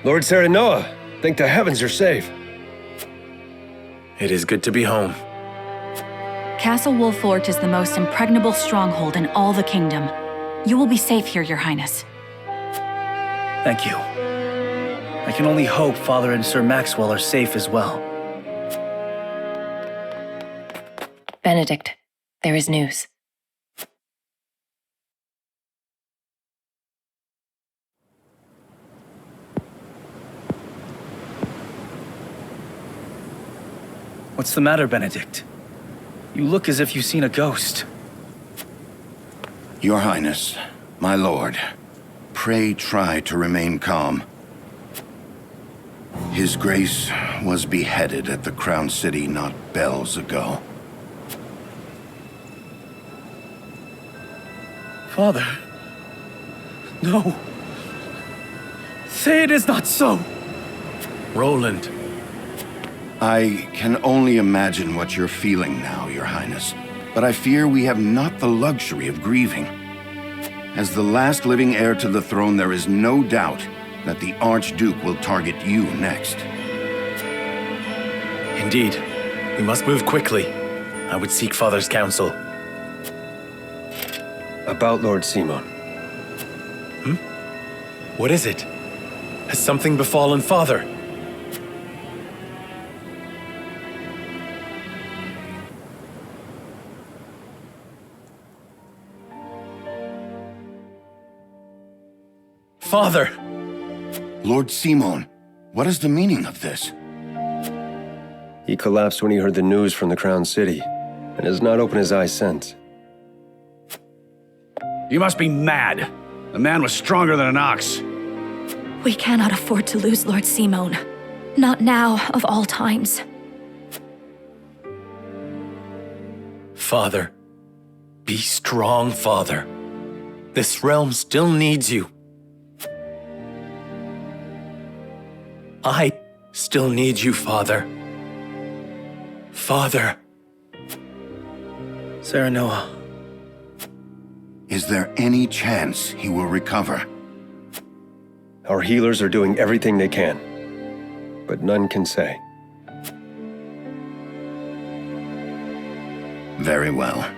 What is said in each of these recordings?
Lord Serenoa, thank the heavens you're safe. It is good to be home. Castle Wolffort is the most impregnable stronghold in all the kingdom. You will be safe here, Your Highness. Thank you. I can only hope Father and Sir Maxwell are safe as well. Benedict, there is news. What's the matter, Benedict? You look as if you've seen a ghost. Your Highness, my lord, pray try to remain calm. His Grace was beheaded at the Crown City not bells ago. Father. No. Say it is not so. Roland. I can only imagine what you're feeling now, Your Highness. But I fear we have not the luxury of grieving. As the last living heir to the throne, there is no doubt that the Archduke will target you next. Indeed. We must move quickly. I would seek Father's counsel. About Lord Simon. What is it? Has something befallen Father? Father! Lord Simon, what is the meaning of this? He collapsed when he heard the news from the Crown City, and has not opened his eyes since. You must be mad. The man was stronger than an ox. We cannot afford to lose Lord Simon. Not now, of all times. Father. Be strong, Father. This realm still needs you. I still need you, Father. Father. Serenoa. Is there any chance he will recover? Our healers are doing everything they can, but none can say. Very well.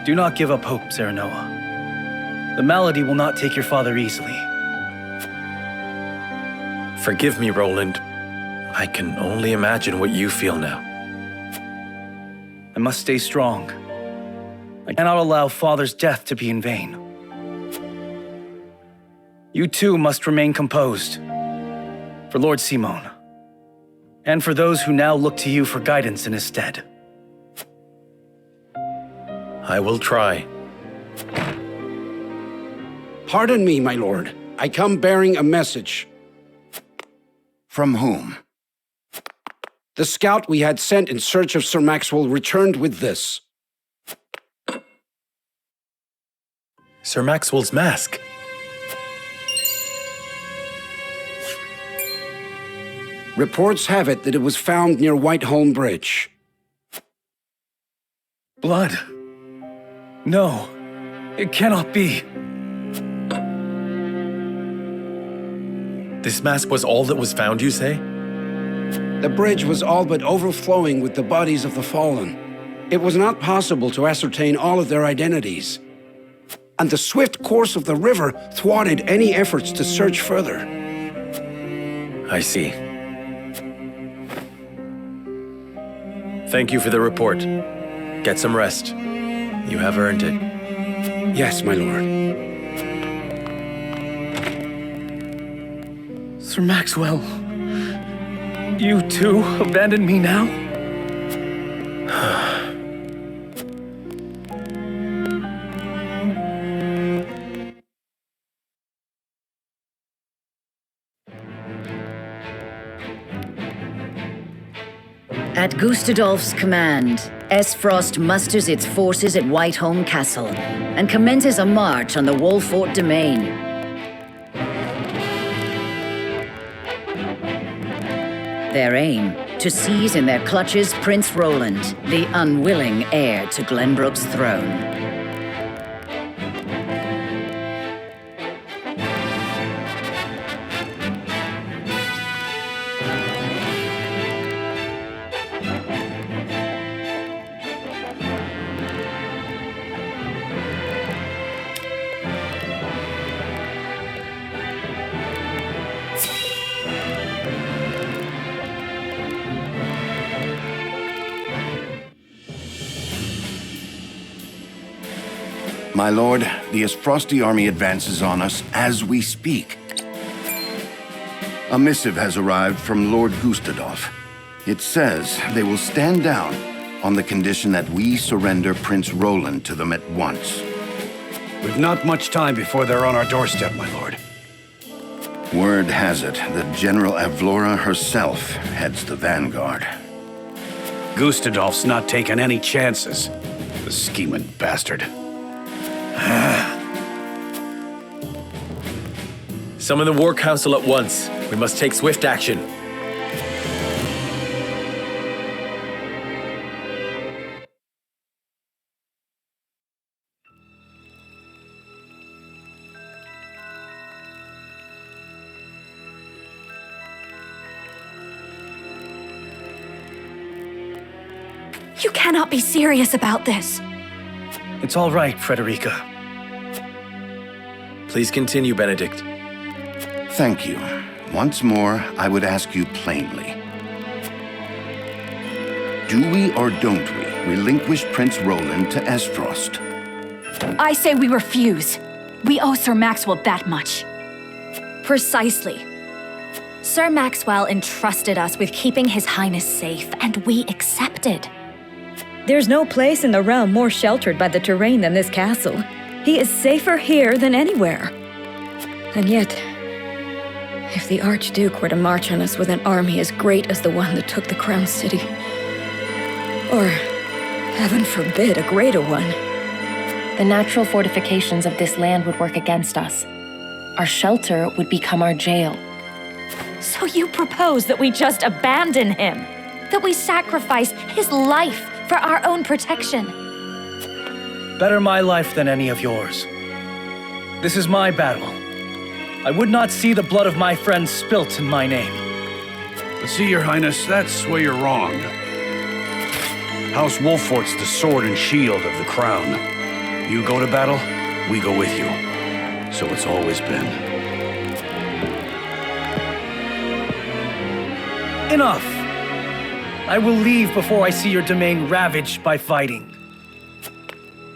Do not give up hope, Serenoa. The malady will not take your father easily. Forgive me, Roland. I can only imagine what you feel now. I must stay strong. I cannot allow Father's death to be in vain. You too must remain composed. For Lord Simon. And for those who now look to you for guidance in his stead. I will try. Pardon me, my lord. I come bearing a message. From whom? The scout we had sent in search of Sir Maxwell returned with this. Sir Maxwell's mask. Reports have it that it was found near Whiteholm Bridge. Blood. No, it cannot be. This mask was all that was found, you say? The bridge was all but overflowing with the bodies of the fallen. It was not possible to ascertain all of their identities. And the swift course of the river thwarted any efforts to search further. I see. Thank you for the report. Get some rest. You have earned it. Yes, my lord. Sir Maxwell, you too abandon me now? At Gustadolf's command, Aesfrost musters its forces at Whiteholm Castle and commences a march on the Wolffort domain. Their aim, to seize in their clutches Prince Roland, the unwilling heir to Glenbrook's throne. My lord, the Aesfrosti army advances on us as we speak. A missive has arrived from Lord Gustadolf. It says they will stand down on the condition that we surrender Prince Roland to them at once. We've not much time before they're on our doorstep, my lord. Word has it that General Avlora herself heads the vanguard. Gustadolf's not taking any chances. The scheming bastard. Summon the War Council at once. We must take swift action. You cannot be serious about this. It's all right, Frederica. Please continue, Benedict. Thank you. Once more, I would ask you plainly. Do we or don't we relinquish Prince Roland to Aesfrost? I say we refuse. We owe Sir Maxwell that much. Precisely. Sir Maxwell entrusted us with keeping His Highness safe, and we accepted. There's no place in the realm more sheltered by the terrain than this castle. He is safer here than anywhere. And yet, if the Archduke were to march on us with an army as great as the one that took the Crown City, or, heaven forbid, a greater one, The natural fortifications of this land would work against us. Our shelter would become our jail. So you propose that we just abandon him? That we sacrifice his life for our own protection? Better my life than any of yours. This is my battle. I would not see the blood of my friends spilt in my name. But see, Your Highness, that's where you're wrong. House Wolffort's the sword and shield of the crown. You go to battle, we go with you. So it's always been. Enough! I will leave before I see your domain ravaged by fighting.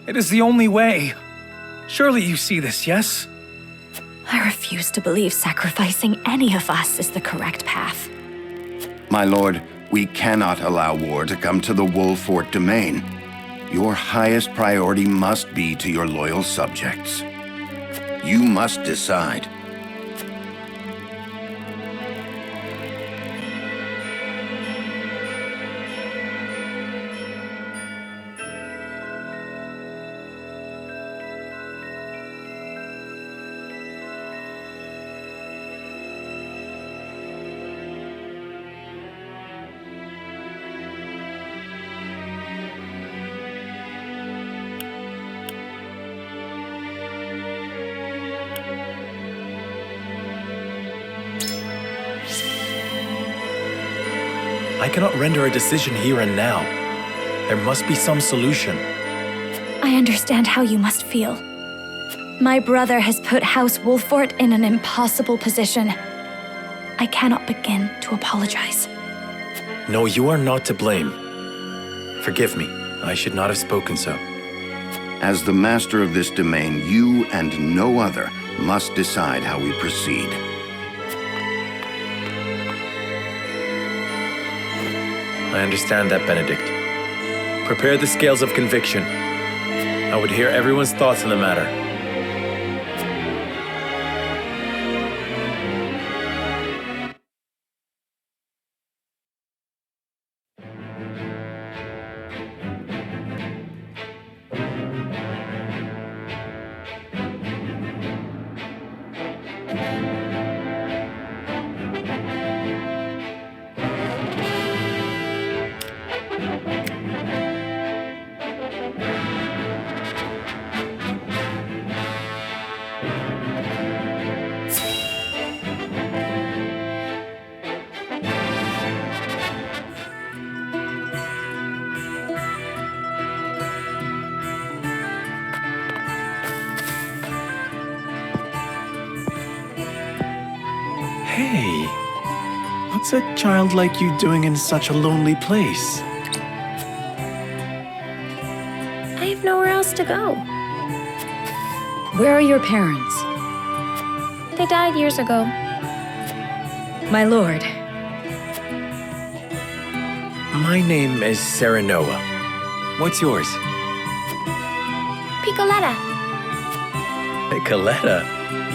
It is the only way. Surely you see this, yes? I refuse to believe sacrificing any of us is the correct path. My lord, we cannot allow war to come to the Wolffort domain. Your highest priority must be to your loyal subjects. You must decide. I cannot render a decision here and now. There must be some solution. I understand how you must feel. My brother has put House Wolffort in an impossible position. I cannot begin to apologize. No, you are not to blame. Forgive me. I should not have spoken so. As the master of this domain, you and no other must decide how we proceed. I understand that, Benedict. Prepare the scales of conviction. I would hear everyone's thoughts on the matter. Hey, what's a child like you doing in such a lonely place? I have nowhere else to go. Where are your parents? They died years ago. My lord. My name is Serenoa. What's yours? Piccoletta. Coletta,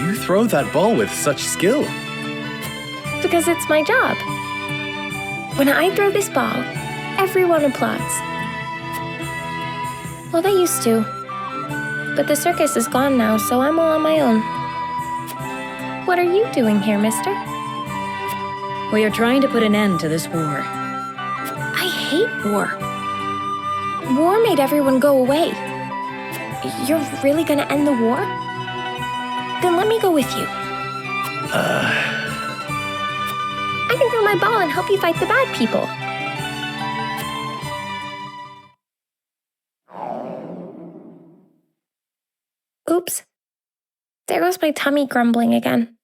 you throw that ball with such skill. Because it's my job. When I throw this ball, everyone applauds. Well, they used to. But the circus is gone now, so I'm all on my own. What are you doing here, mister? We are trying to put an end to this war. I hate war. War made everyone go away. You're really gonna end the war? Then let me go with you. I can throw my ball and help you fight the bad people. Oops. There goes my tummy grumbling again.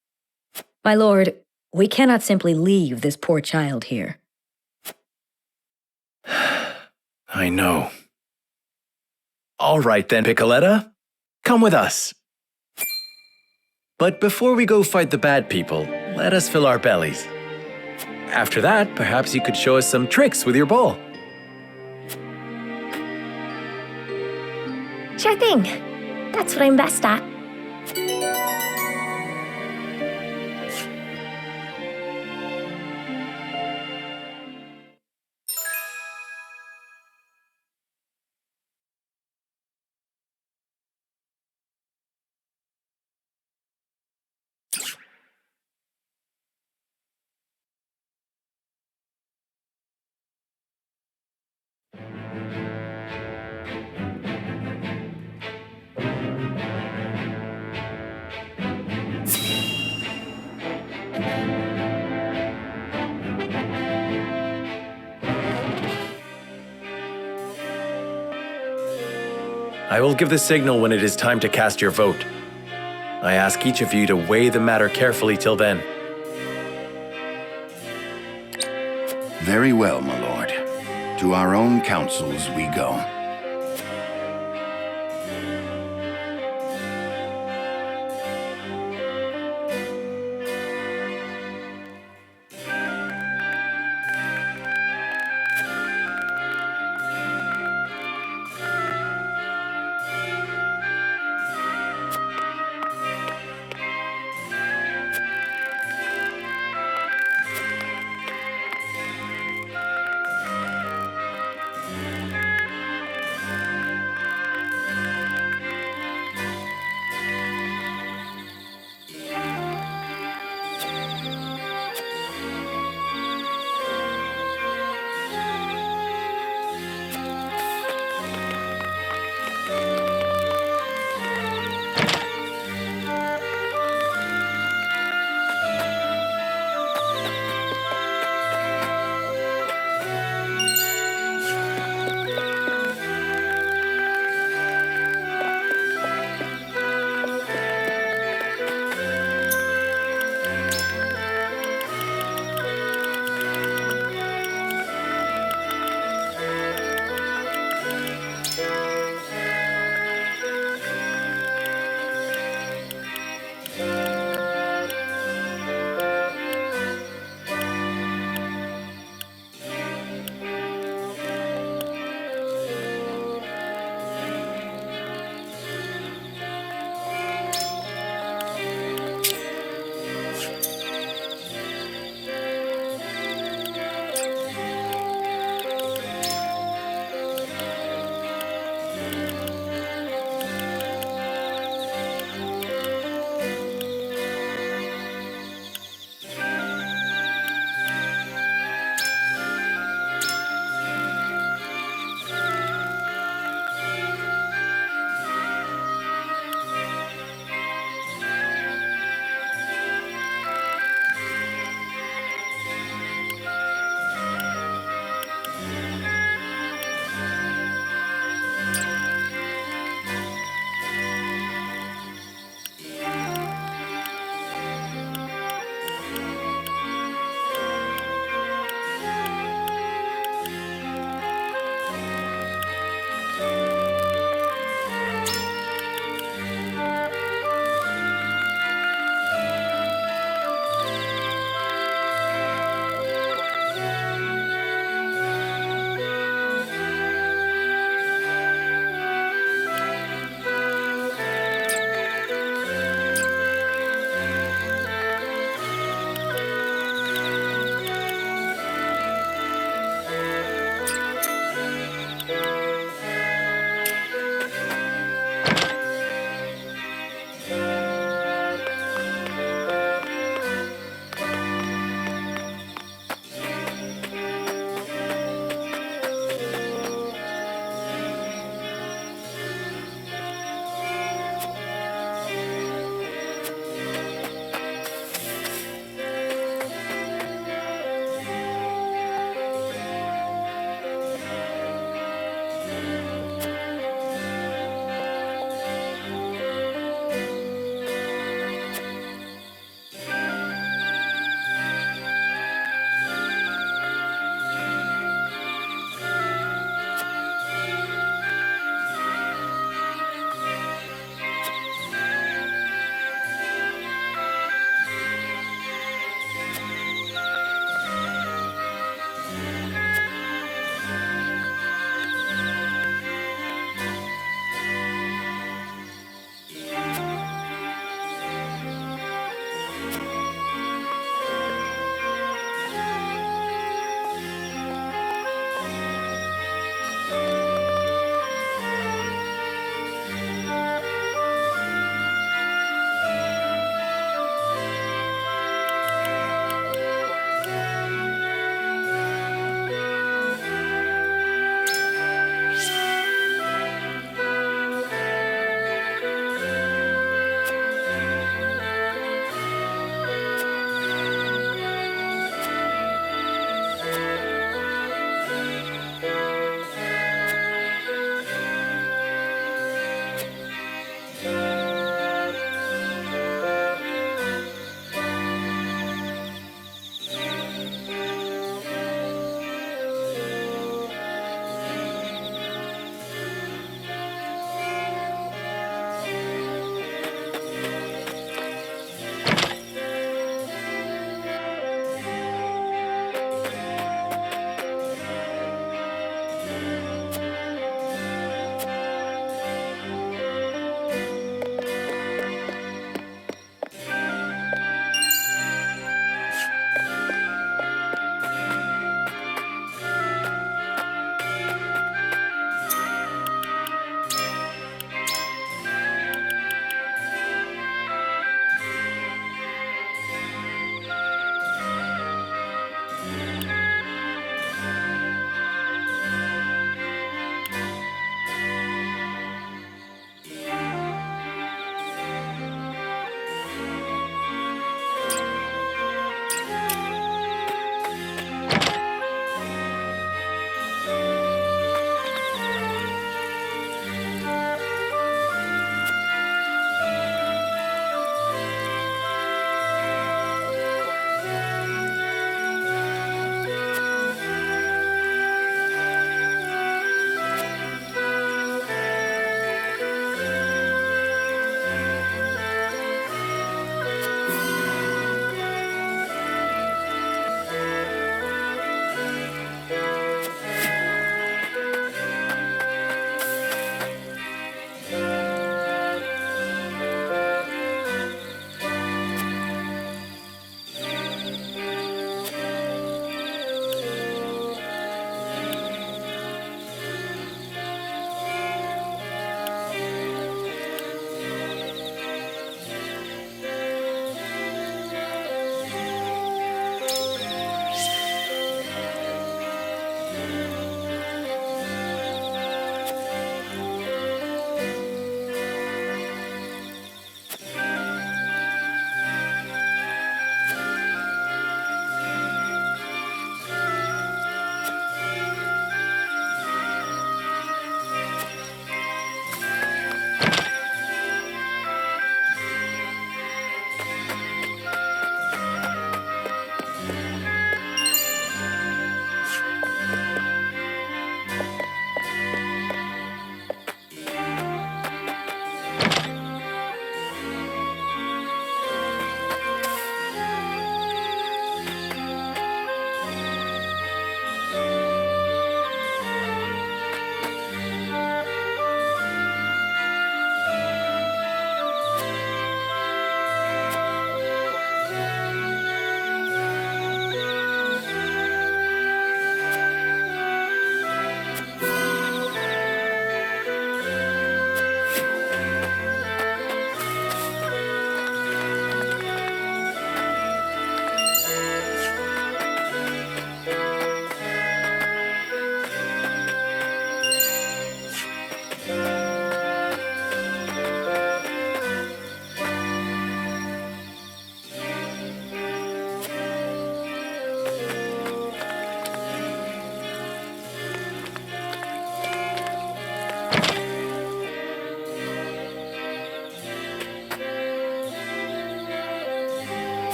My lord, we cannot simply leave this poor child here. I know. All right then, Piccoletta. Come with us. But before we go fight the bad people, let us fill our bellies. After that, perhaps you could show us some tricks with your ball. Sure thing. That's what I'm best at. I will give the signal when it is time to cast your vote. I ask each of you to weigh the matter carefully till then. Very well, my lord. To our own counsels we go.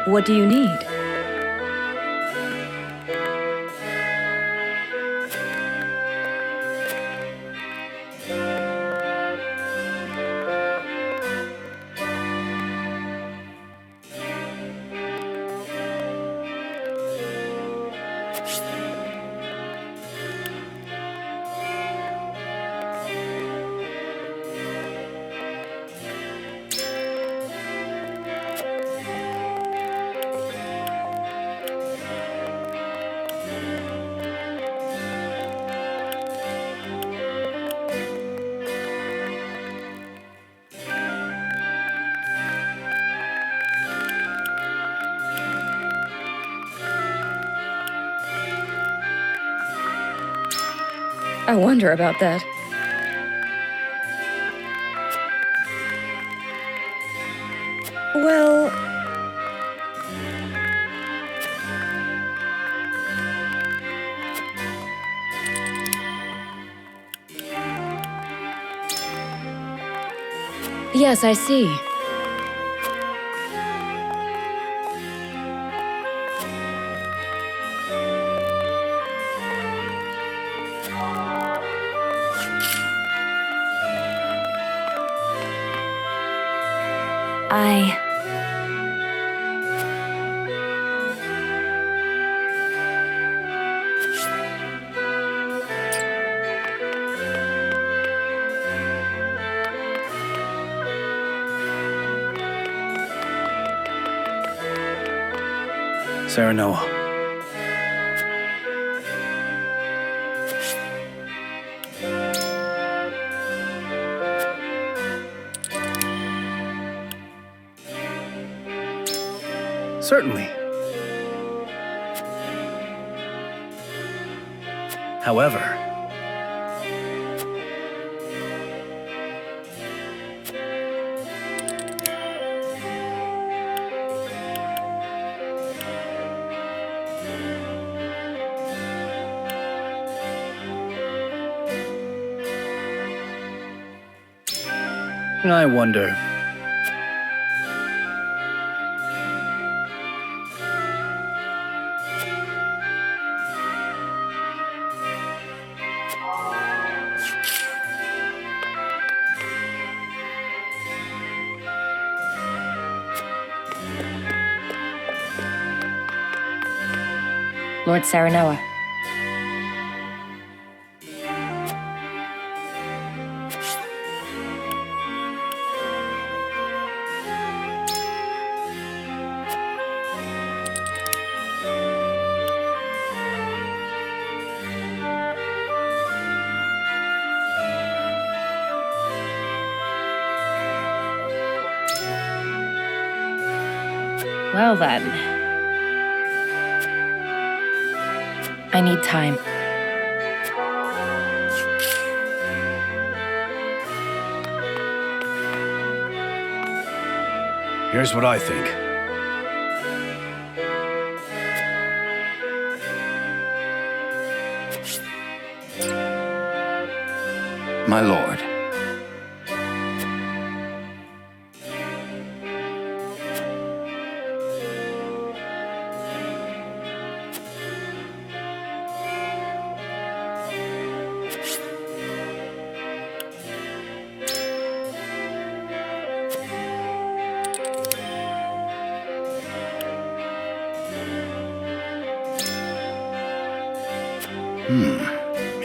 What do you need? I wonder about that. Well... Yes, I see. Serenoa. Certainly. However, I wonder. Lord Serenoa. Well then. I need time. Here's what I think. My lord.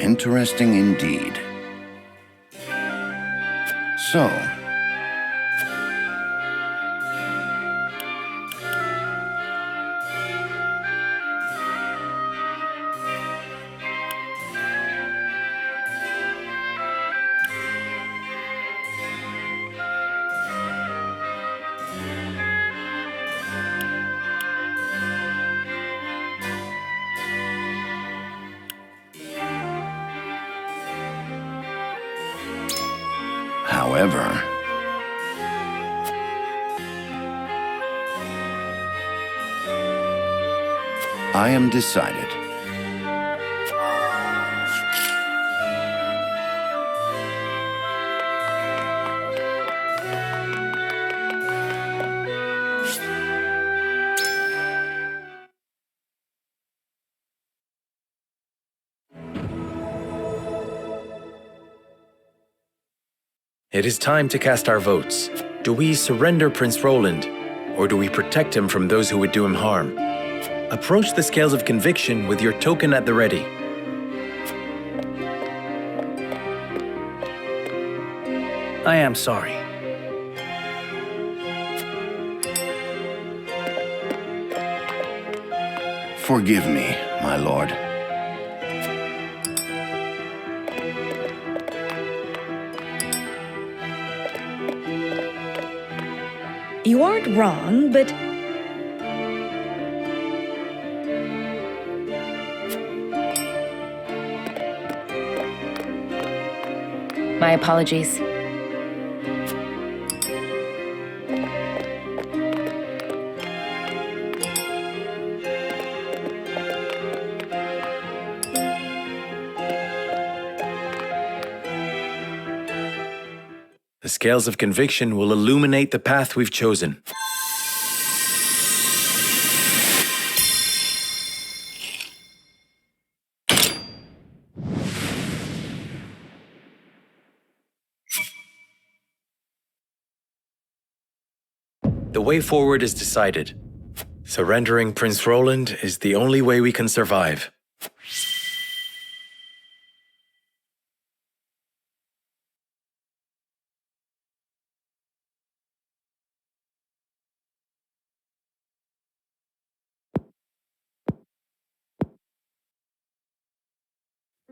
Interesting indeed. So, however, I am decided. It is time to cast our votes. Do we surrender Prince Roland, or do we protect him from those who would do him harm? Approach the scales of conviction with your token at the ready. I am sorry. Forgive me, my lord. You aren't wrong, but my apologies. The scales of conviction will illuminate the path we've chosen. The way forward is decided. Surrendering Prince Roland is the only way we can survive.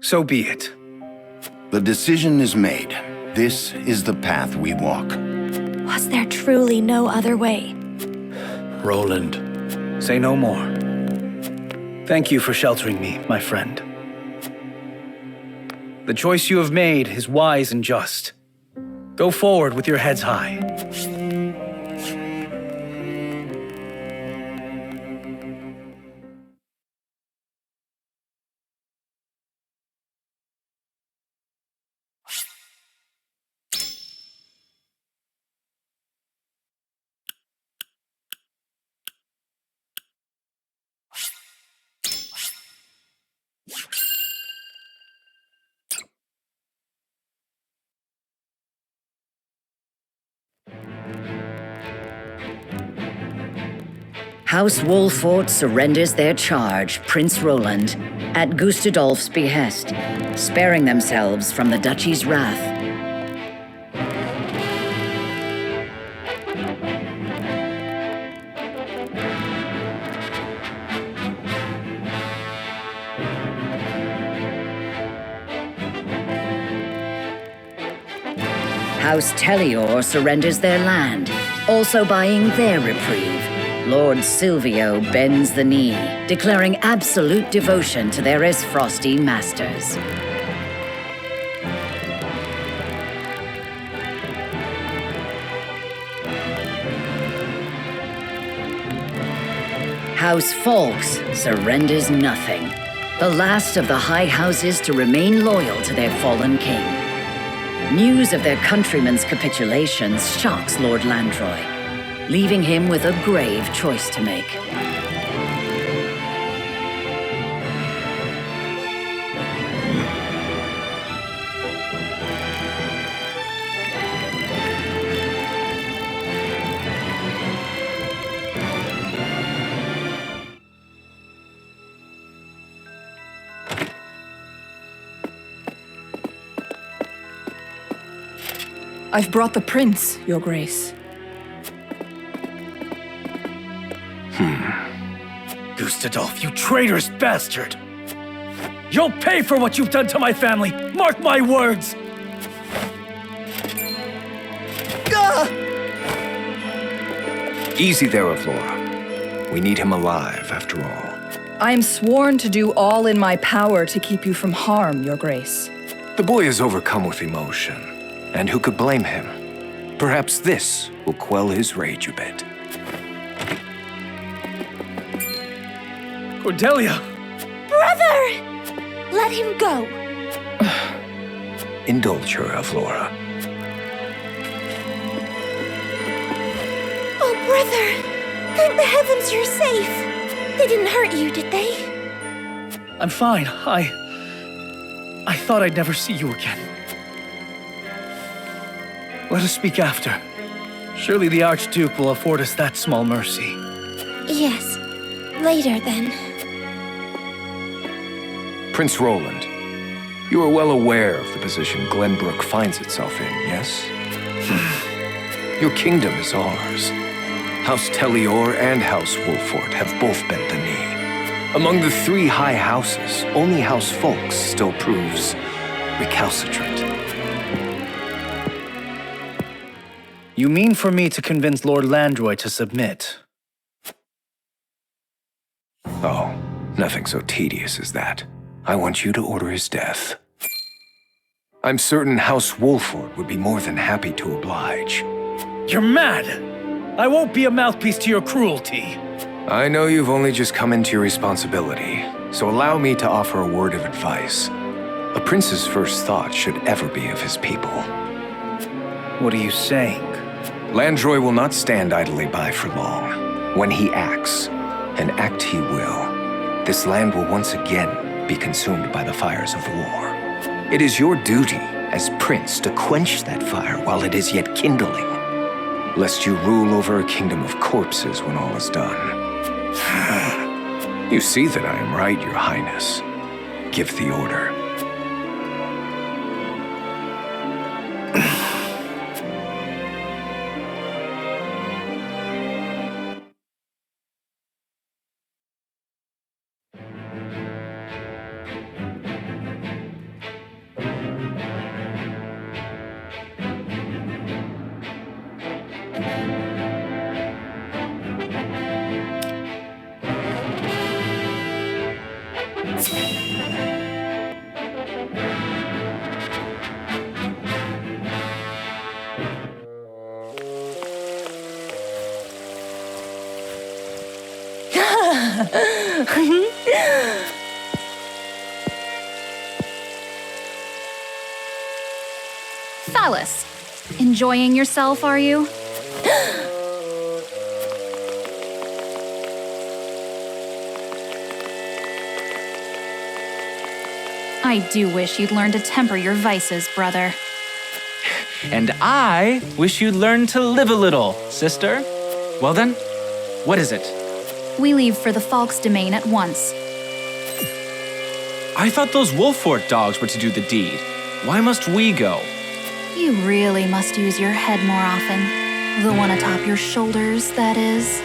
So be it. The decision is made. This is the path we walk. Was there truly no other way? Roland. Say no more. Thank you for sheltering me, my friend. The choice you have made is wise and just. Go forward with your heads high. House Wolffort surrenders their charge, Prince Roland, at Gustadolf's behest, sparing themselves from the Duchy's wrath. House Tellior surrenders their land, also buying their reprieve. Lord Silvio bends the knee, declaring absolute devotion to their Aesfrosti masters. House Fawkes surrenders nothing, the last of the high houses to remain loyal to their fallen king. News of their countrymen's capitulations shocks Lord Landroy, leaving him with a grave choice to make. I've brought the prince, Your Grace. Gustadolf, you traitorous bastard! You'll pay for what you've done to my family! Mark my words! Easy there, Avlora. We need him alive, after all. I am sworn to do all in my power to keep you from harm, Your Grace. The boy is overcome with emotion, and who could blame him? Perhaps this will quell his rage a bit. Cordelia! Brother! Let him go. Indulge her, Avlora. Oh, brother! Thank the heavens you're safe. They didn't hurt you, did they? I'm fine. I thought I'd never see you again. Let us speak after. Surely the Archduke will afford us that small mercy. Yes. Later, then. Prince Roland, you are well aware of the position Glenbrook finds itself in, yes? Your kingdom is ours. House Tellior and House Wolffort have both bent the knee. Among the three high houses, only House Folks still proves recalcitrant. You mean for me to convince Lord Landroy to submit? Oh, nothing so tedious as that. I want you to order his death. I'm certain House Wolffort would be more than happy to oblige. You're mad! I won't be a mouthpiece to your cruelty. I know you've only just come into your responsibility, so allow me to offer a word of advice. A prince's first thought should ever be of his people. What are you saying? Landroy will not stand idly by for long. When he acts, and act he will, this land will once again be consumed by the fires of the war. It is your duty as prince to quench that fire while it is yet kindling, lest you rule over a kingdom of corpses when all is done. You see that I am right, Your Highness. Give the order. Phallus, enjoying yourself, are you? I do wish you'd learn to temper your vices, brother. And I wish you'd learn to live a little, sister. Well then, what is it? We leave for the Falk's domain at once. I thought those Wolffort dogs were to do the deed. Why must we go? You really must use your head more often. The one atop your shoulders, that is.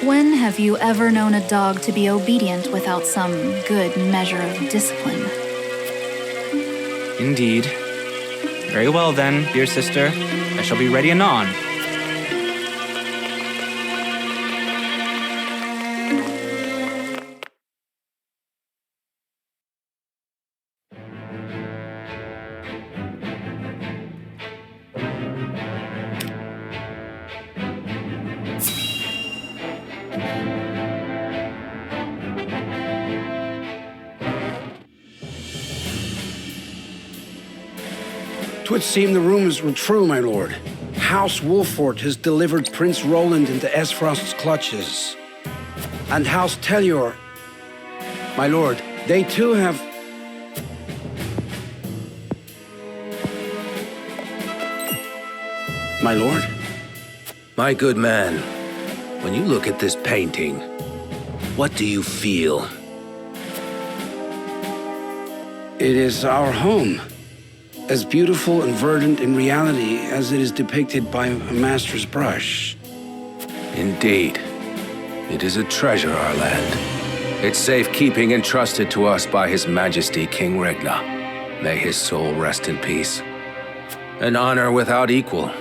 When have you ever known a dog to be obedient without some good measure of discipline? Indeed. Very well then, dear sister. I shall be ready anon. Twould seem the rumors were true, my lord. House Wolffort has delivered Prince Roland into Aesfrost's clutches. And House Tellior, my lord, they too have... My lord? My good man, when you look at this painting, what do you feel? It is our home. As beautiful and verdant in reality as it is depicted by a master's brush. Indeed. It is a treasure, our land. Its safekeeping entrusted to us by His Majesty King Regna. May his soul rest in peace. An honor without equal.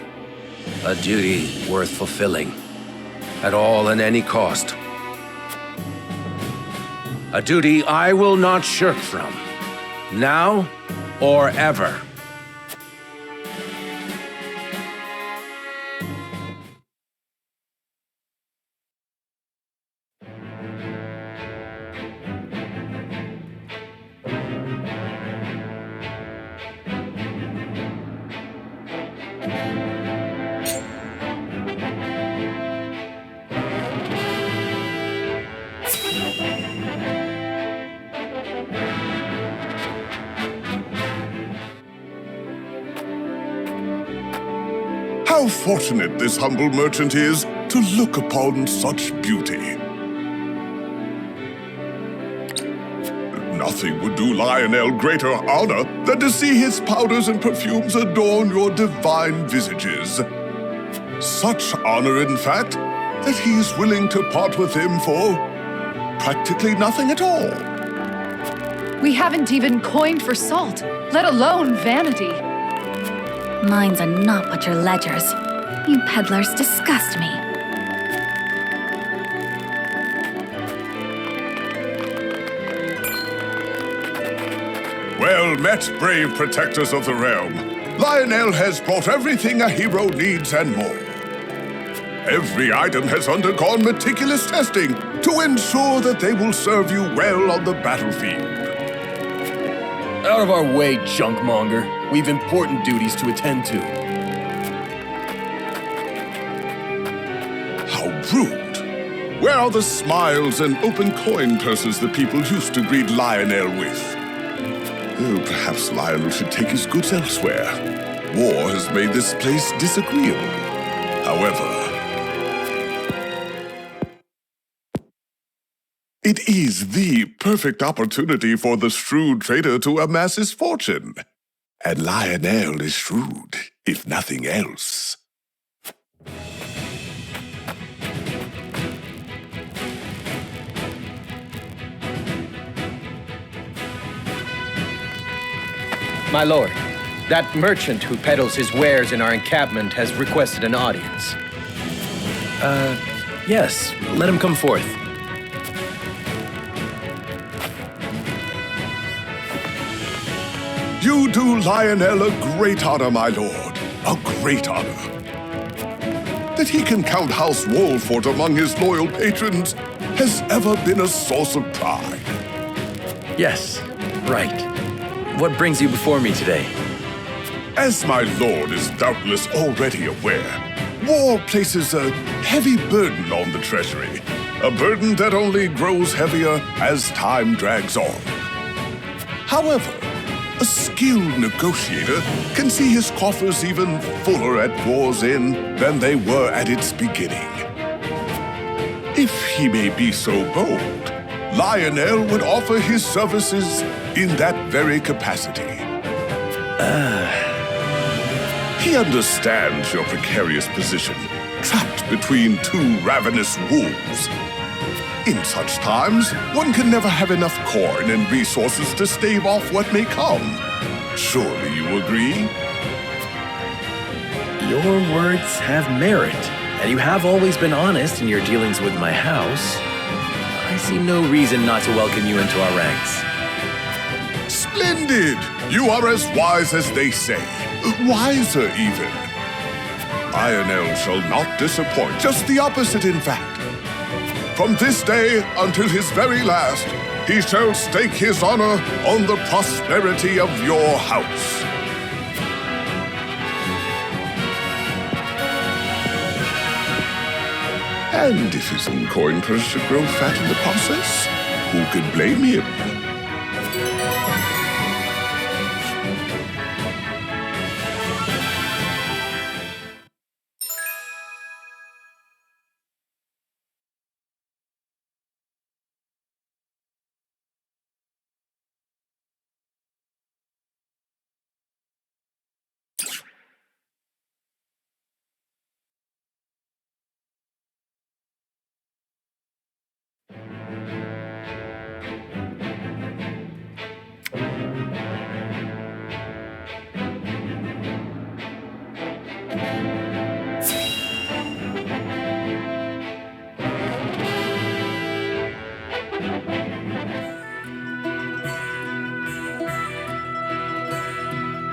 A duty worth fulfilling. At all and any cost. A duty I will not shirk from. Now or ever. How fortunate this humble merchant is to look upon such beauty. Nothing would do Lionel greater honor than to see his powders and perfumes adorn your divine visages. Such honor, in fact, that he is willing to part with them for practically nothing at all. We haven't even coined for salt, let alone vanity. Mines are not but your ledgers. You peddlers disgust me. Well met, brave protectors of the realm. Lionel has brought everything a hero needs and more. Every item has undergone meticulous testing to ensure that they will serve you well on the battlefield. Out of our way, junkmonger. We've important duties to attend to. How rude. Where are the smiles and open coin purses the people used to greet Lionel with? Oh, perhaps Lionel should take his goods elsewhere. War has made this place disagreeable. However, it is the perfect opportunity for the shrewd trader to amass his fortune. And Lionel is shrewd, if nothing else. My lord, that merchant who peddles his wares in our encampment has requested an audience. Yes, let him come forth. You do Lionel a great honor, my lord. A great honor. That he can count House Wolffort among his loyal patrons has ever been a source of pride. Yes, right. What brings you before me today? As my lord is doubtless already aware, war places a heavy burden on the treasury. A burden that only grows heavier as time drags on. However, a skilled negotiator can see his coffers even fuller at war's end than they were at its beginning. If he may be so bold, Lionel would offer his services in that very capacity. He understands your precarious position, trapped between two ravenous wolves. In such times, one can never have enough coin and resources to stave off what may come. Surely you agree? Your words have merit, and you have always been honest in your dealings with my house. I see no reason not to welcome you into our ranks. Splendid! You are as wise as they say. Wiser, even. Lionel shall not disappoint. Just the opposite, in fact. From this day until his very last, he shall stake his honor on the prosperity of your house. And if his own coin purse should grow fat in the process, who could blame him?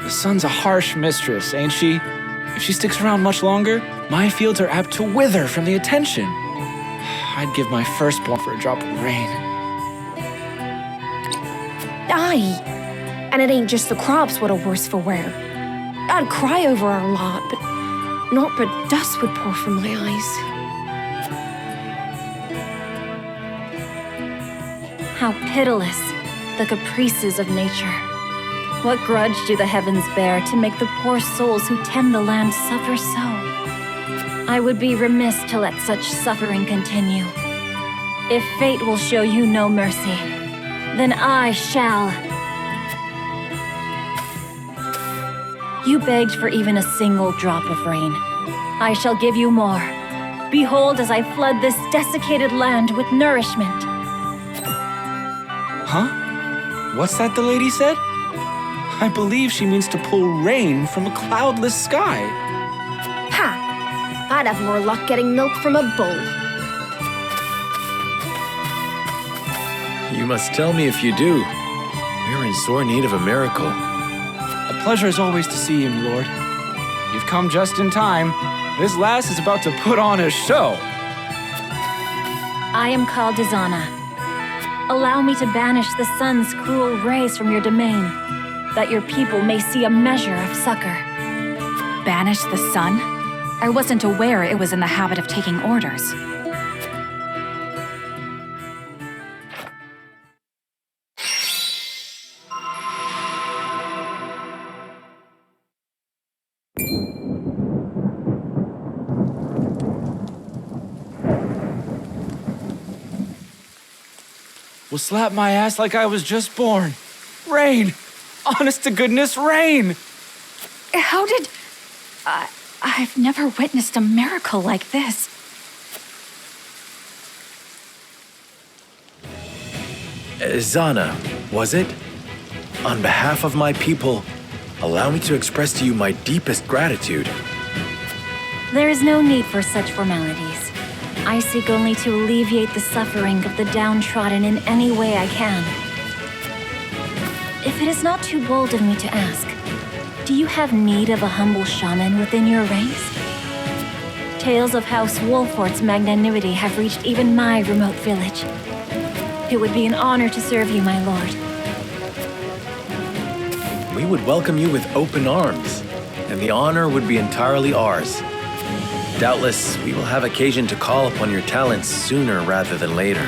The sun's a harsh mistress, ain't she? If she sticks around much longer, my fields are apt to wither from the attention. I'd give my firstborn for a drop of rain. Aye, and it ain't just the crops what are worse for wear. I'd cry over our lot, but not but dust would pour from my eyes. How pitiless, the caprices of nature. What grudge do the heavens bear to make the poor souls who tend the land suffer so? I would be remiss to let such suffering continue. If fate will show you no mercy, then I shall. You begged for even a single drop of rain. I shall give you more. Behold as I flood this desiccated land with nourishment. Huh? What's that the lady said? I believe she means to pull rain from a cloudless sky. Ha! I'd have more luck getting milk from a bull. You must tell me if you do. We're in sore need of a miracle. A pleasure as always to see you, my lord. You've come just in time. This lass is about to put on a show. I am called Hyzante. Allow me to banish the sun's cruel rays from your domain, that your people may see a measure of succor. Banish the sun? I wasn't aware it was in the habit of taking orders. Will slap my ass like I was just born. Rain! Honest to goodness, rain! How did... I've never witnessed a miracle like this. Zana, was it? On behalf of my people, allow me to express to you my deepest gratitude. There is no need for such formalities. I seek only to alleviate the suffering of the downtrodden in any way I can. If it is not too bold of me to ask, do you have need of a humble shaman within your ranks? Tales of House Wolffort's magnanimity have reached even my remote village. It would be an honor to serve you, my lord. We would welcome you with open arms, and the honor would be entirely ours. Doubtless, we will have occasion to call upon your talents sooner rather than later.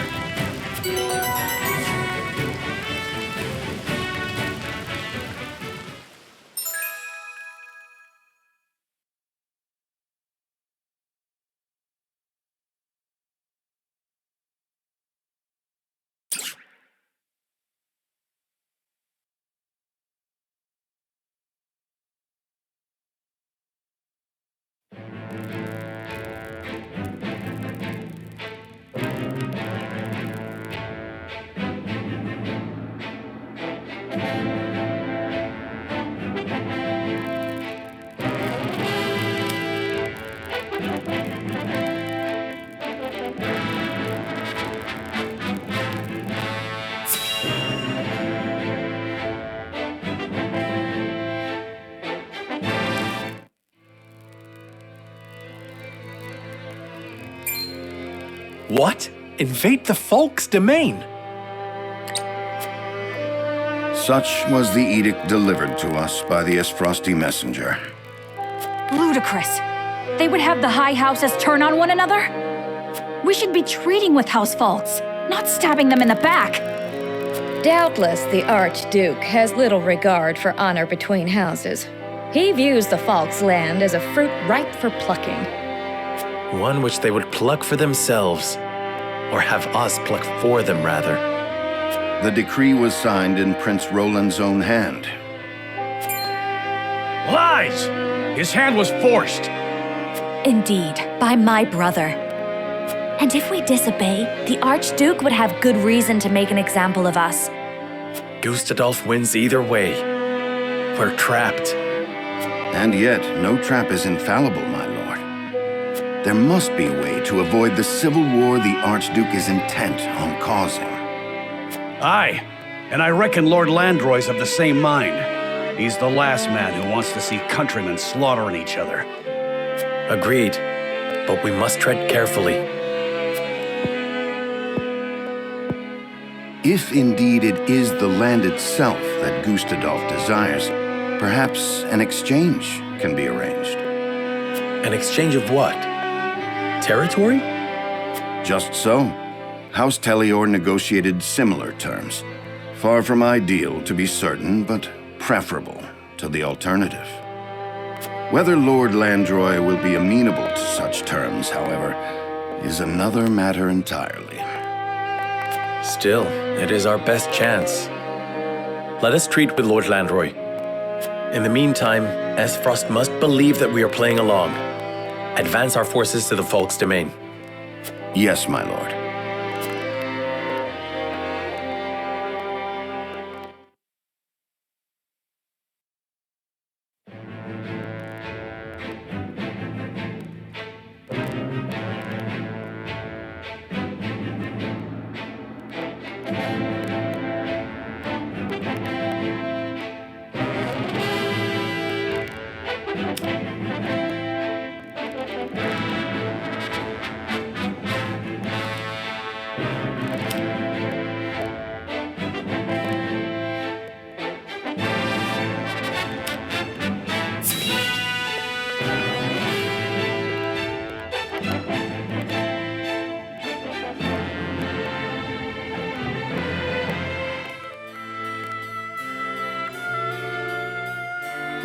What? Invade the Folk's domain? Such was the edict delivered to us by the Aesfrosti messenger. Ludicrous. They would have the high houses turn on one another? We should be treating with house folks, not stabbing them in the back. Doubtless the Archduke has little regard for honor between houses. He views the Falk's land as a fruit ripe for plucking. One which they would pluck for themselves, or have us pluck for them, rather. The decree was signed in Prince Roland's own hand. Lies! His hand was forced. Indeed, by my brother. And if we disobey, the Archduke would have good reason to make an example of us. Gustadolf wins either way. We're trapped. And yet, no trap is infallible, my lord. There must be a way to avoid the civil war the Archduke is intent on causing. Aye, and I reckon Lord Landroy's of the same mind. He's the last man who wants to see countrymen slaughtering each other. Agreed, but we must tread carefully. If indeed it is the land itself that Gustadolf desires, perhaps an exchange can be arranged. An exchange of what? Territory? Just so. House Tellior negotiated similar terms. Far from ideal, to be certain, but preferable to the alternative. Whether Lord Landroy will be amenable to such terms, however, is another matter entirely. Still, it is our best chance. Let us treat with Lord Landroy. In the meantime, Aesfrost must believe that we are playing along. Advance our forces to the Folk's domain. Yes, my lord.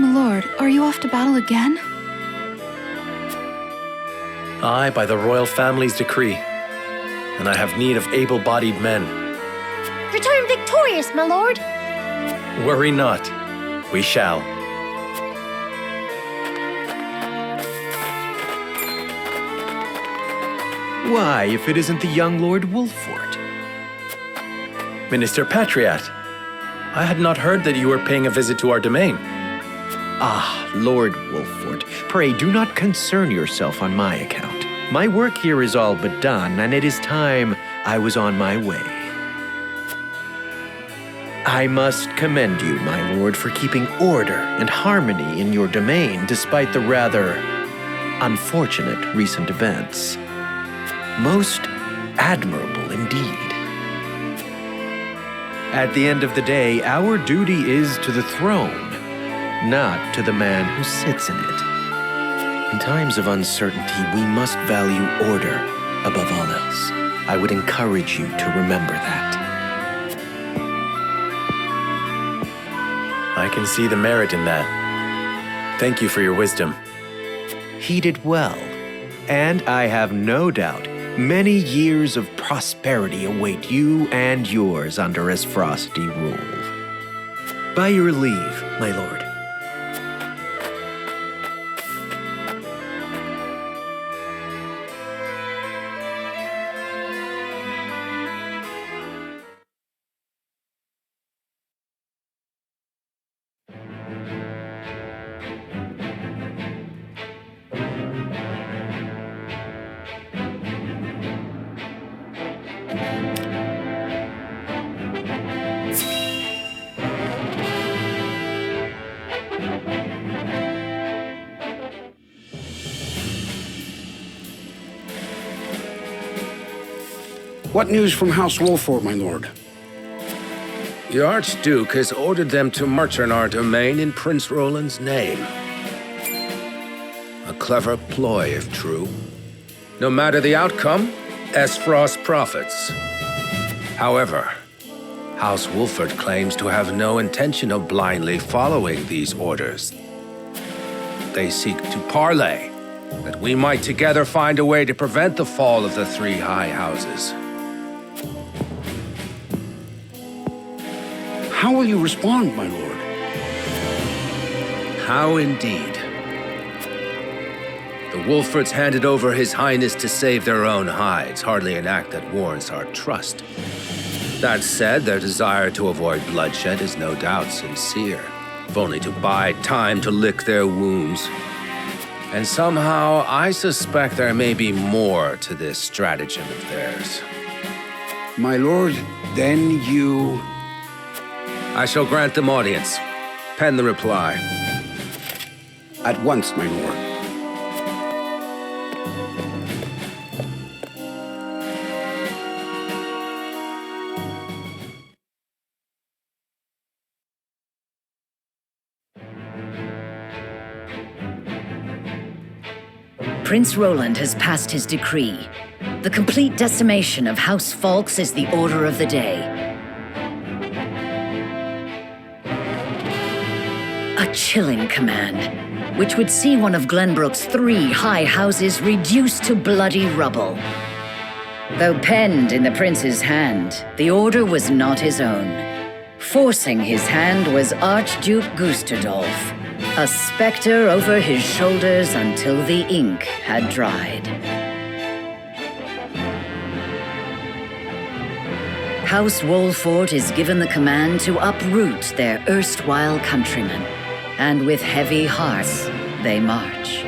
My lord, are you off to battle again? Aye, by the royal family's decree. And I have need of able-bodied men. Return victorious, my lord! Worry not. We shall. Why, if it isn't the young Lord Wolffort? Minister Patriot, I had not heard that you were paying a visit to our domain. Ah, Lord Wolffort, pray do not concern yourself on my account. My work here is all but done, and it is time I was on my way. I must commend you, my lord, for keeping order and harmony in your domain despite the rather unfortunate recent events. Most admirable indeed. At the end of the day, our duty is to the throne, not to the man who sits in it. In times of uncertainty, we must value order above all else. I would encourage you to remember that. I can see the merit in that. Thank you for your wisdom. Heed it well, and I have no doubt many years of prosperity await you and yours under Aesfrosti rule. By your leave, my lord. What news from House Wolffort, my lord? The Archduke has ordered them to march on our domain in Prince Roland's name. A clever ploy, if true. No matter the outcome, Aesfrost profits. However, House Wolffort claims to have no intention of blindly following these orders. They seek to parley, that we might together find a way to prevent the fall of the three high houses. How will you respond, my lord? How indeed. The Wolfforts handed over His Highness to save their own hides, hardly an act that warrants our trust. That said, their desire to avoid bloodshed is no doubt sincere, if only to bide time to lick their wounds. And somehow, I suspect there may be more to this stratagem of theirs. My lord, then you... I shall grant them audience. Pen the reply. At once, my lord. Prince Roland has passed his decree. The complete decimation of House Falks is the order of the day. A chilling command. which would see one of Glenbrook's 3 high houses reduced to bloody rubble. Though penned in the prince's hand, the order was not his own. Forcing his hand was Archduke Gustadolf, a specter over his shoulders until the ink had dried. House Wolffort is given the command to uproot their erstwhile countrymen, and with heavy hearts, they march.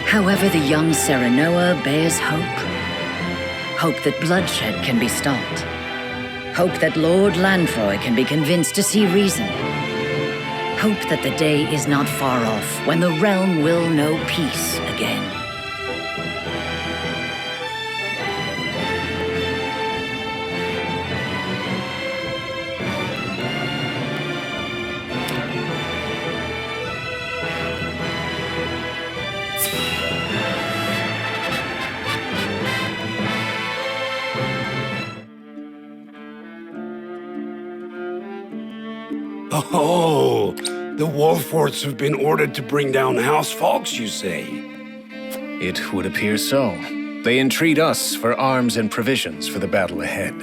However, the young Serenoa bears hope. Hope that bloodshed can be stopped. Hope that Lord Landroy can be convinced to see reason. Hope that the day is not far off when the realm will know peace again. Oh, the Wolfforts have been ordered to bring down House Fawkes, you say? It would appear so. They entreat us for arms and provisions for the battle ahead.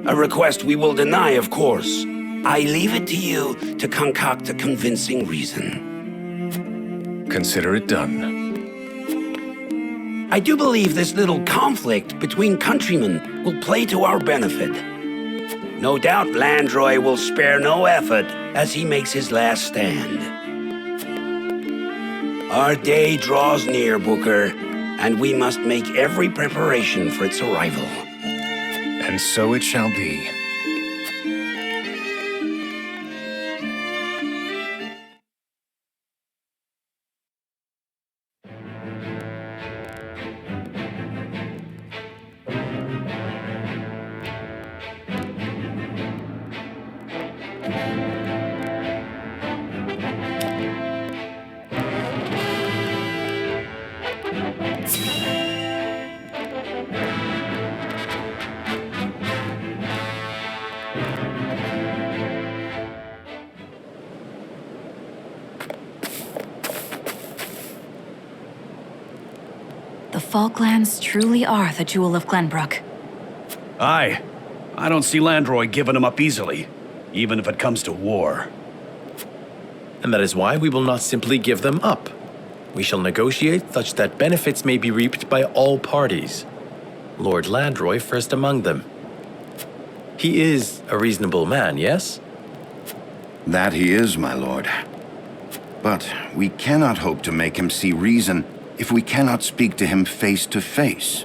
A request we will deny, of course. I leave it to you to concoct a convincing reason. Consider it done. I do believe this little conflict between countrymen will play to our benefit. No doubt Landroy will spare no effort as he makes his last stand. Our day draws near, Booker, and we must make every preparation for its arrival. And so it shall be. The Falklands truly are the jewel of Glenbrook. Aye. I don't see Landroy giving them up easily, even if it comes to war. And that is why we will not simply give them up. We shall negotiate such that benefits may be reaped by all parties. Lord Landroy first among them. He is a reasonable man, yes? That he is, my lord. But we cannot hope to make him see reason if we cannot speak to him face to face.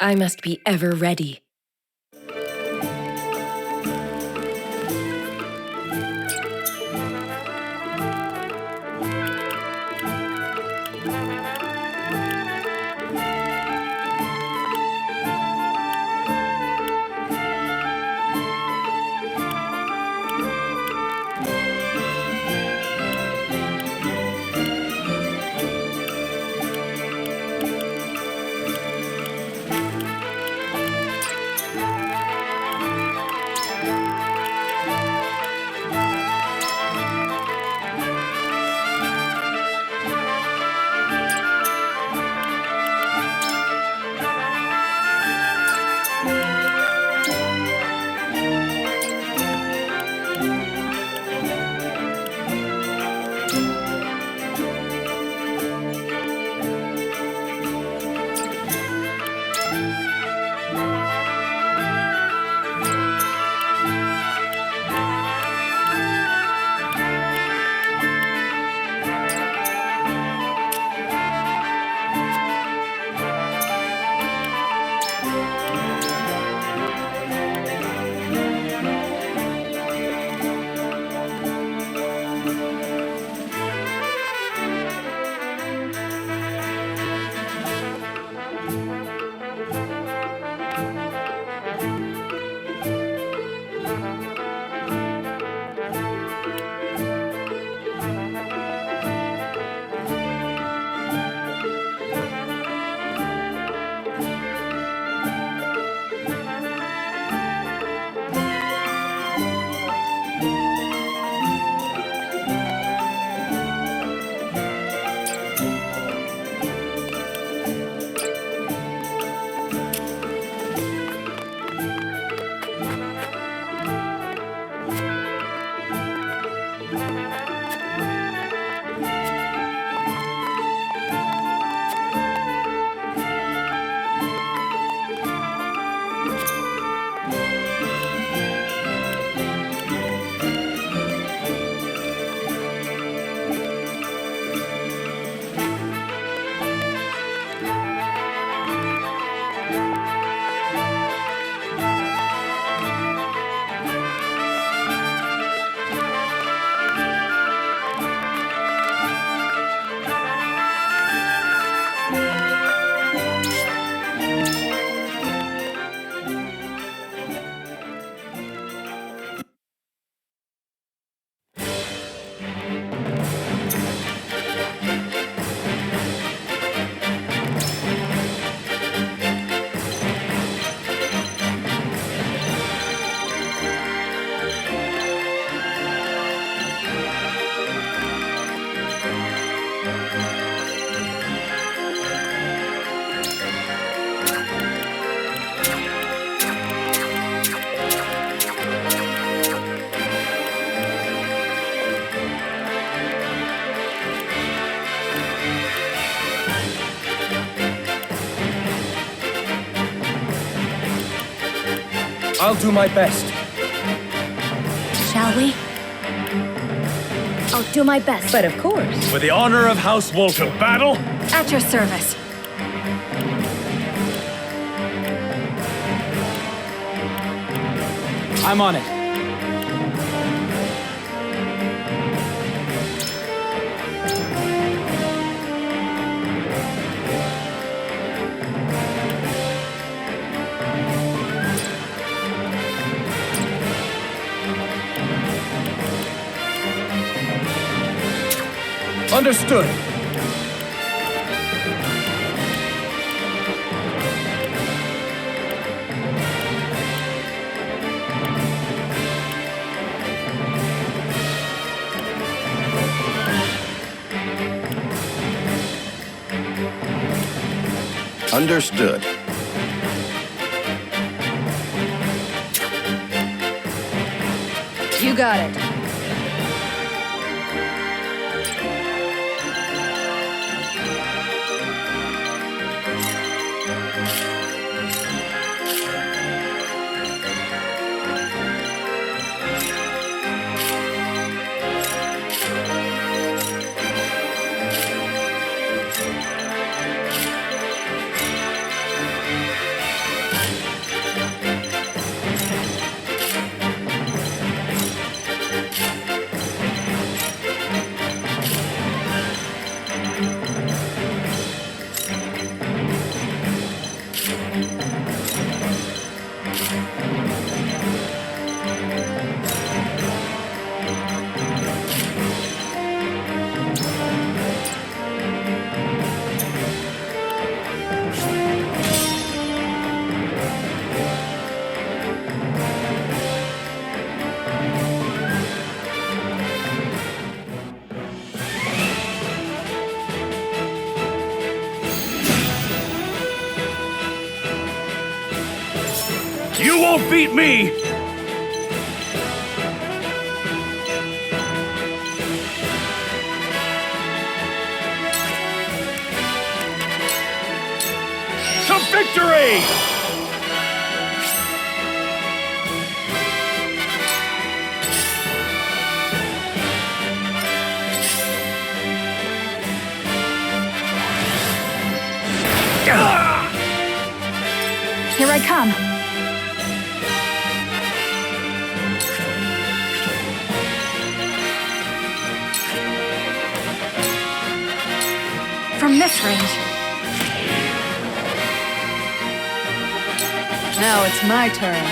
I must be ever ready. I'll do my best. Shall we? I'll do my best. But of course. For the honor of House Wolffort, battle! At your service. I'm on it. Understood. Understood. You got it. won't beat me! To victory! Here I come. From this range. Now it's my turn.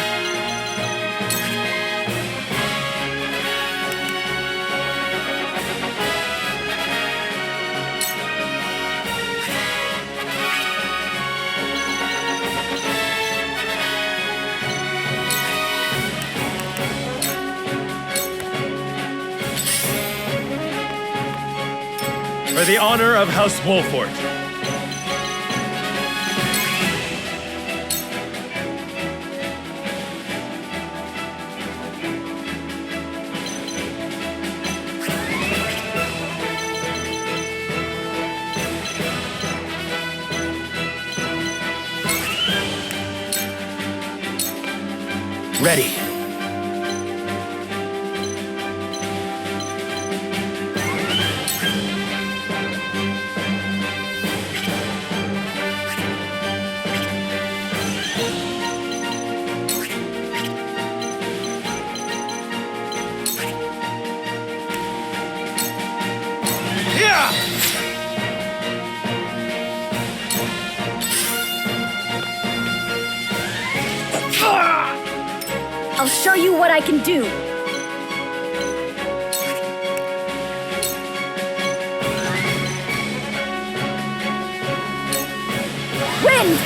For the honor of House Wolffort. Ready. I'll show you what I can do. Wind!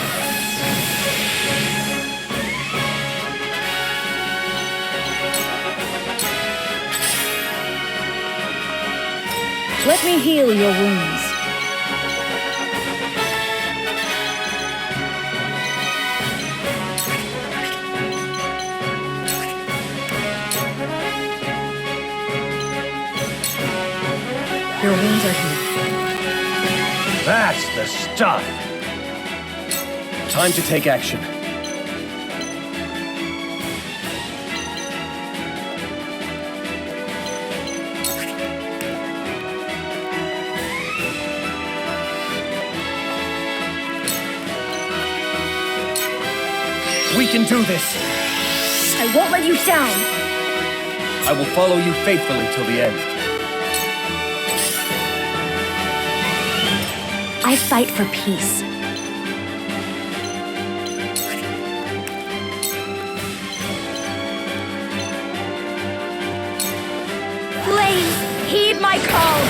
Let me heal your wounds. Your wounds are healed. That's the stuff. Time to take action. We can do this. I won't let you down. I will follow you faithfully till the end. I fight for peace. Flames, heed my call!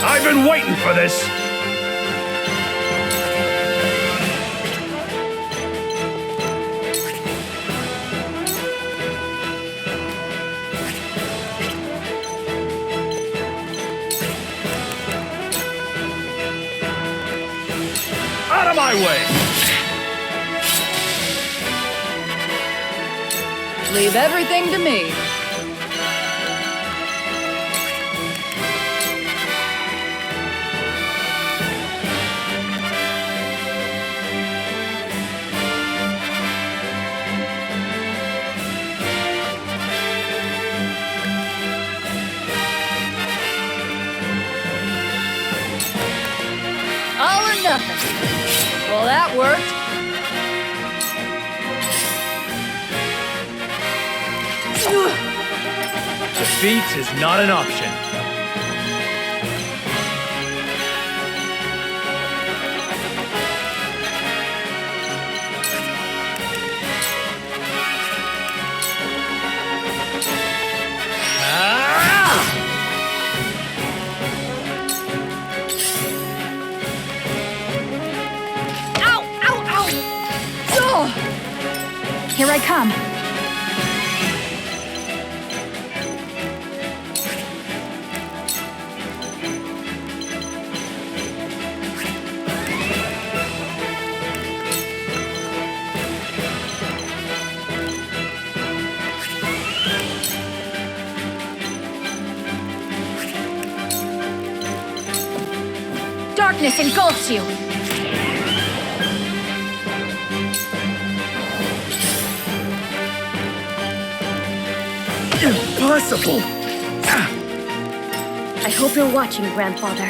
I've been waiting for this! Out of my way! Leave everything to me. All or nothing. Well, that worked. Defeat is not an option. Here I come. Darkness engulfs you. Impossible! I hope you're watching, Grandfather.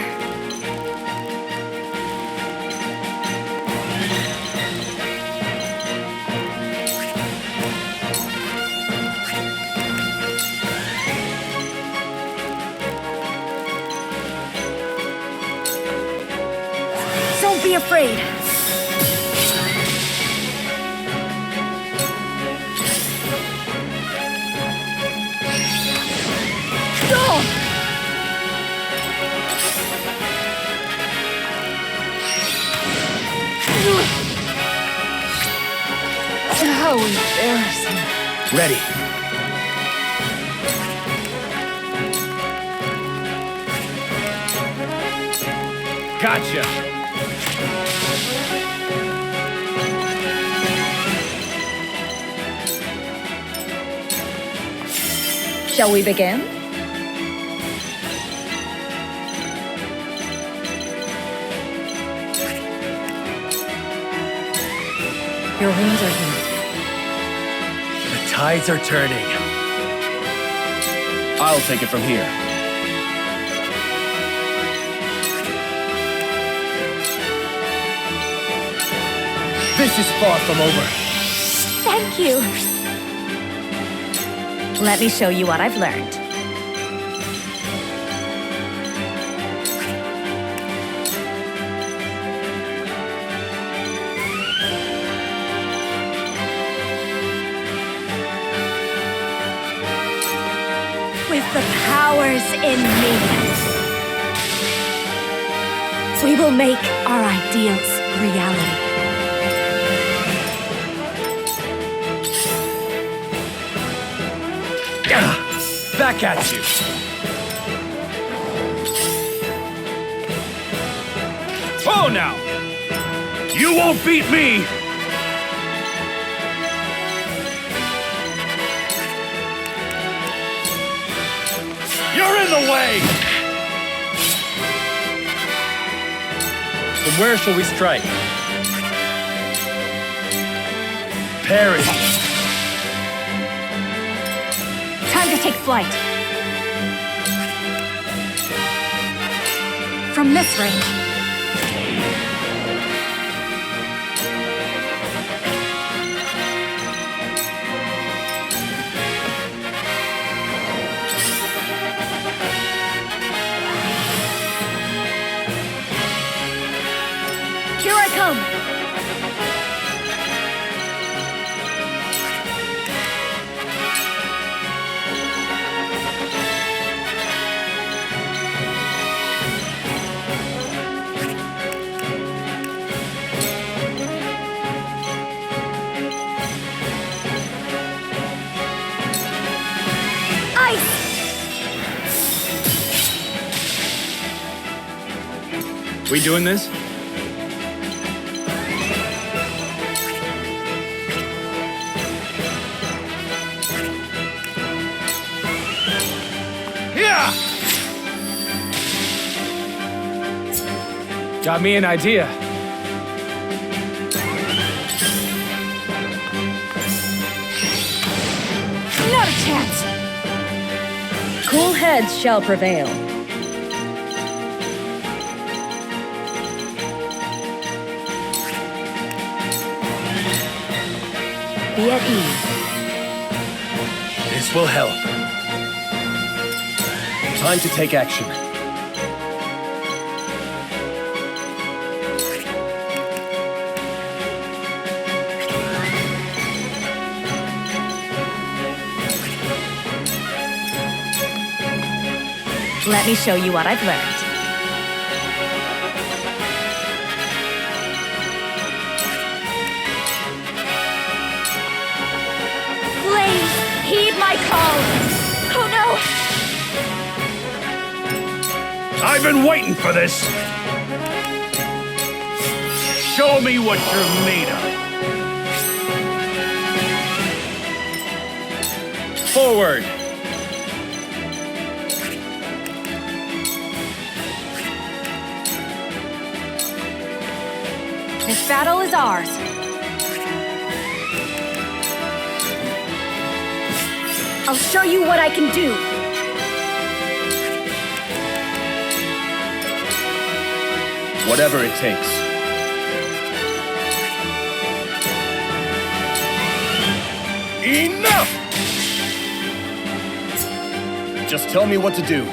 Don't be afraid. How embarrassing. Ready. Gotcha! Shall we begin? Your wounds are healed. The tides are turning. I'll take it from here. This is far from over. Thank you. Let me show you what I've learned. With the powers in me, we will make our ideals reality. Back at you! Oh, now! You won't beat me! You're in the way! From where shall we strike? Parry! Time to take flight. From this range. Here I come. We doing this? Yeah! Got me an idea. Not a chance! Cool heads shall prevail. Be at ease. This will help. Time to take action. Let me show you what I've learned. Flames, heed my call. Oh no! I've been waiting for this! Show me what you're made of! Forward! This battle is ours. I'll show you what I can do. Whatever it takes. Enough! Just tell me what to do.